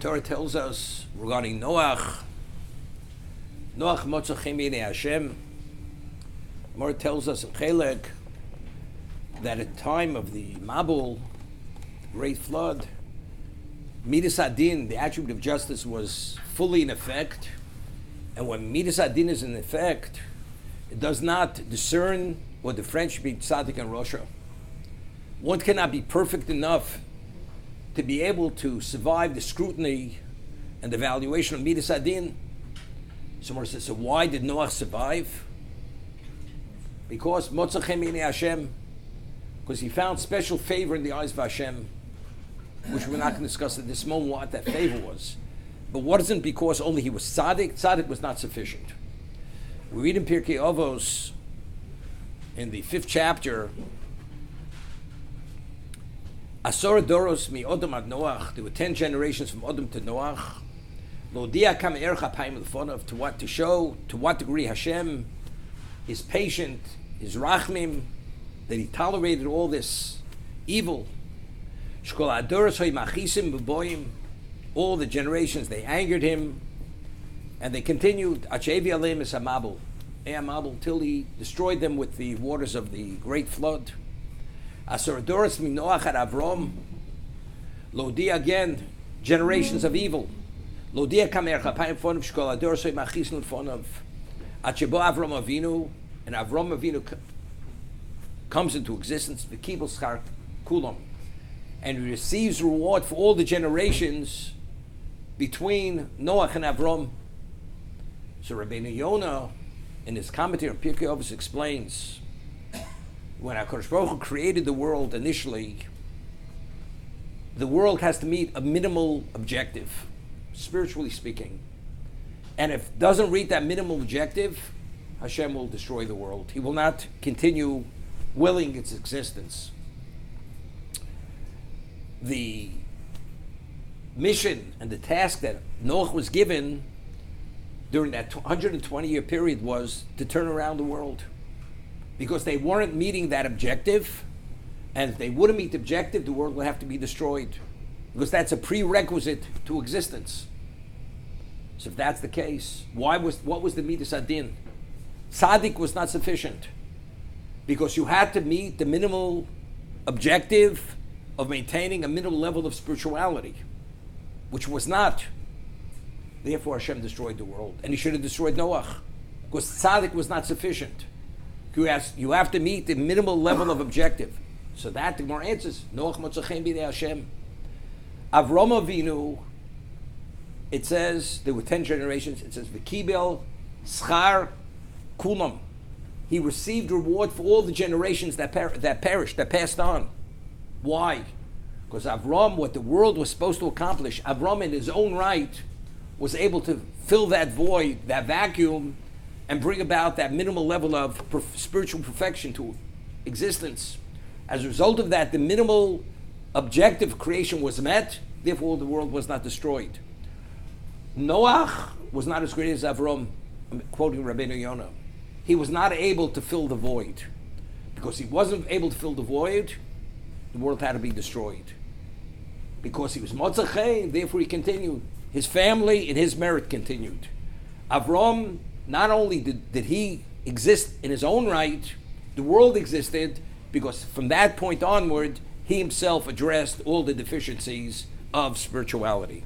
Torah tells us regarding Noach Motza Chem B'nei Hashem. The Torah tells us in Chelek that at the time of the Mabul, great flood, Midas Adin, the attribute of justice, was fully in effect. And when Midas Adin is in effect, it does not discern what the French be tzaddik and Rosha. One cannot be perfect enough to be able to survive the scrutiny and the evaluation of Midas Adin. Someone says, so why did Noach survive? Because Motza Chem B'nei Hashem, because he found special favor in the eyes of Hashem, which we're not going to discuss at this moment what that favor was. But wasn't because only he was tzaddik. Tzaddik was not sufficient. We read in Pirkei Avos, in the 5th chapter, Asor Doros mi Odom ad Noach. There were 10 generations from Odom to Noach. Lodia kam erech apayim lefonav, to show to what degree Hashem is patient, is rachmim, that he tolerated all this evil. Shkol adoros hoy machisim b'boyim. All the generations, they angered him, and they continued achevi aleim es hamabul, till he destroyed them with the waters of the great flood. Asor adoros mi Noach ad Avram. Lodi again, generations of evil. Lodia kamer chapayim fonav shkol adoros hoy machisim fonav. Achebo Avram Avinu, and Avram Avinu comes into existence. The kibul schar kulam, and he receives reward for all the generations between Noach and Avram. So Rabbeinu Yonah, in his commentary on Pirkei Avos, explains when HaKadosh Baruch Hu created the world initially, the world has to meet a minimal objective, spiritually speaking. And if it doesn't reach that minimal objective, Hashem will destroy the world. He will not continue willing its existence. The mission and the task that Noach was given during that 120-year period was to turn around the world, because they weren't meeting that objective, and if they wouldn't meet the objective, the world would have to be destroyed, because that's a prerequisite to existence. So if that's the case, what was the Midas Adin? Tzaddik was not sufficient, because you had to meet the minimal objective of maintaining a minimal level of spirituality, which was not. Therefore Hashem destroyed the world, and he should have destroyed Noach, because tzaddik was not sufficient. You have to meet the minimal level of objective. So that the Gemara answers, Noach Motza Chem B'nei Hashem. Avram Avinu, it says, there were 10 generations, it says, V'kibel schar kulam. He received reward for all the generations that perished, that passed on. Why? Because Avram, what the world was supposed to accomplish, Avram in his own right was able to fill that void, that vacuum, and bring about that minimal level of spiritual perfection to existence. As a result of that, the minimal objective of creation was met, therefore the world was not destroyed. Noach was not as great as Avram. I'm quoting Rabbeinu Yonah. He was not able to fill the void. Because he wasn't able to fill the void, the world had to be destroyed. Because he was Motza Chem, therefore he continued. His family and his merit continued. Avram, not only did he exist in his own right, the world existed, because from that point onward, he himself addressed all the deficiencies of spirituality.